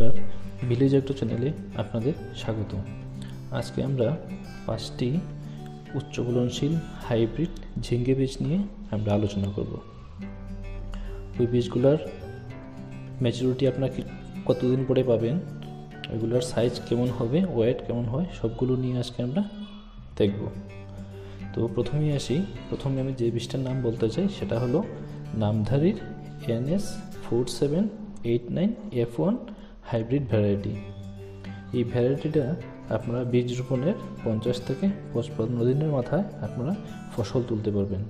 নমস্কার, village agro চ্যানেলে আপনাদের স্বাগত। আজকে আমরা 5টি উচ্চ ফলনশীল হাইব্রিড ঝিঙ্গে বীজ নিয়ে আমরা আলোচনা করব। ওই বীজগুলোর ম্যাচুরিটি আপনারা কতদিন পরে পাবেন, ওইগুলোর সাইজ কেমন হবে, ওয়েট কেমন হয়, সবগুলো নিয়ে আজকে আমরা দেখব। তো প্রথমে আমি যে বীজটার নাম বলতে চাই সেটা হলো নামধারীর NS4789F1 হাইব্রিড ভ্যারাইটি। এই ভ্যারাইটিটা আপনারা বীজ রোপণের 50 থেকে 55 দিনের মাথায় আপনারা ফসল তুলতে পারবেন।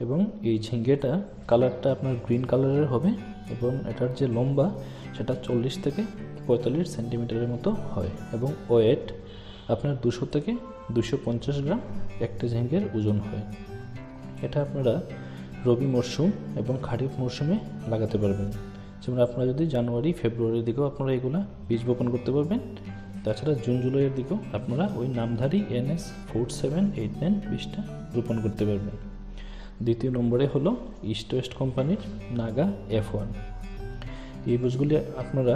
এবং এই ঝিঙ্গেটা কালারটা আপনার গ্রিন কালারের হবে এবং এটার যে লম্বা সেটা 40 থেকে 45 সেন্টিমিটারের মতো হয় এবং ওয়েট আপনার 200 থেকে 250 গ্রাম একটা ঝিঙ্গের ওজন হয়। এটা আপনারা রবি মরশুম এবং খারিফ মরশুমে লাগাতে পারবেন। যেমন আপনারা যদি জানুয়ারি ফেব্রুয়ারির দিকেও আপনারা এগুলা বীজ বপন করতে পারবেন। তাছাড়া জুন জুলাইয়ের দিকেও আপনারা ওই নামধারী NS4789 বীজটা রোপণ করতে পারবেন। দ্বিতীয় নম্বরে হলো ইস্ট ওয়েস্ট কোম্পানির নাগা F1। এই বীজগুলি আপনারা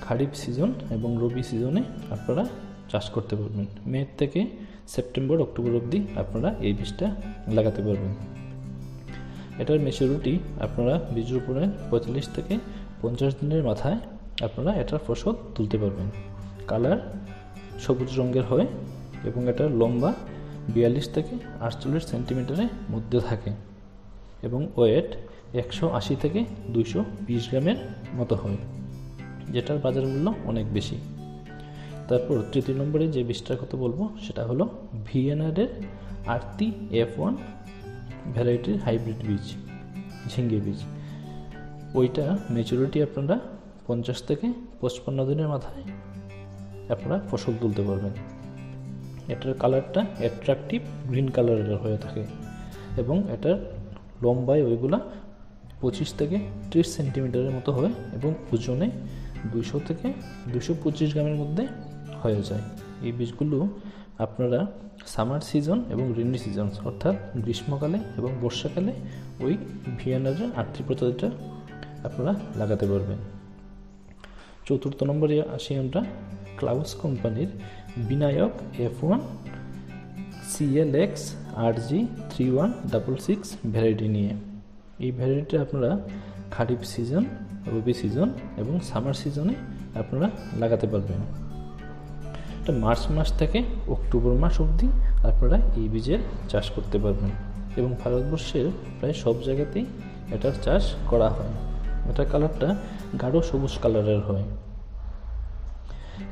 খারিফ সিজন এবং রবি সিজনে আপনারা চাষ করতে পারবেন। মে থেকে সেপ্টেম্বর অক্টোবর অবধি আপনারা এই বীজটা লাগাতে পারবেন। এটার ম্যাচুরিটি আপনারা বীজ রোপণের 45 থেকে 50 দিনের মাথায় আপনারা এটার ফসল তুলতে পারবেন। কালার সবুজ রঙের হয় এবং এটার লম্বা 42 থেকে 48 সেন্টিমিটারের মধ্যে থাকে এবং ওয়েট 180 থেকে 220 গ্রামের মতো হয়, যেটার বাজার মূল্য অনেক বেশি। তারপর তৃতীয় নম্বরে যে বীজটার কথা বলবো সেটা হলো ভিএনআরের আরতি F1 ভ্যারাইটির হাইব্রিড বীজ, ঝিঙ্গে বীজ। ওইটা ম্যাচুরিটি আপনারা 50 থেকে 55 দিনের মাথায় আপনারা ফসল তুলতে পারবেন। এটার কালারটা অ্যাট্রাকটিভ গ্রিন কালারের হয়ে থাকে এবং এটার লম্বায় ওইগুলা 25 থেকে 30 সেন্টিমিটারের মতো হয় এবং ওজনে 200 থেকে 225 গ্রামের মধ্যে হয়ে যায়। এই বীজগুলো আপনারা সামার সিজন এবং রেইনি সিজন অর্থাৎ গ্রীষ্মকালে এবং বর্ষাকালে ওই ভিএনআরের আরতি প্রজাতিটা আপনারা লাগাতে পারবেন। চতুর্থ নম্বরে আসি আমরা ক্লাউস কোম্পানির Vinayak F1 CLX RG3166 variety নিয়ে। এই ভ্যারাইটিটা আপনারা খারিফ সিজন, রবি সিজন এবং সামার সিজনে আপনারা লাগাতে পারবেন। এটা মার্চ মাস থেকে অক্টোবর মাস অবধি আপনারা এই বীজের চাষ করতে পারবেন এবং ভারতবর্ষের প্রায় সব জায়গাতেই এটার চাষ করা হয়। এটার কালারটা গাঢ় সবুজ কালারের হয়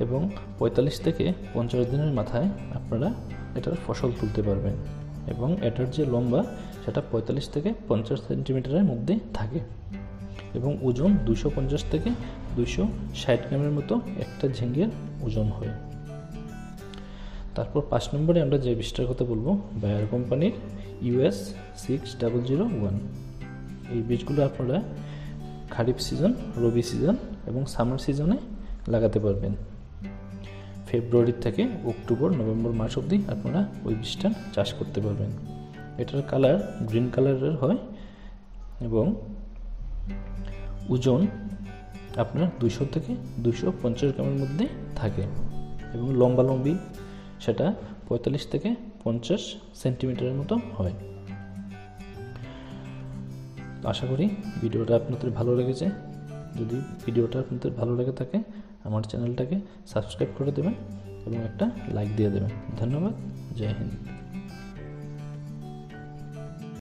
এবং 45 থেকে 50 দিনের মাথায় আপনারা এটার ফসল তুলতে পারবেন এবং এটার যে লম্বা সেটা 45 থেকে 50 সেন্টিমিটারের মধ্যে থাকে এবং ওজন 250 থেকে 260 গ্রামের মতো একটা ঝিঙ্গের ওজন হয়। তারপর 5 নম্বরে আমরা যে বীজটার কথা বলবো বায়ার কোম্পানির US 6001। এই বীজগুলো আপনারা খারিফ সিজন, রবি সিজন এবং সামার সিজনে লাগাতে পারবেন। ফেব্রুয়ারি থেকে অক্টোবর নভেম্বর মাস অবধি আপনারা ওই বীজটা চাষ করতে পারবেন। এটার কালার গ্রিন কালারের হয় এবং ওজন আপনার 200 থেকে 250 গ্রামের মধ্যে থাকে এবং লম্বি সেটা 45 থেকে 50 সেন্টিমিটারের মতো হয়। আশা করি ভিডিওটা আপনাদের ভালো লেগেছে। যদি ভিডিওটা আপনাদের ভালো লেগে থাকে আমার চ্যানেলটাকে সাবস্ক্রাইব করে দেবেন এবং একটা লাইক দিয়ে দেবেন। ধন্যবাদ। জয় হিন্দ।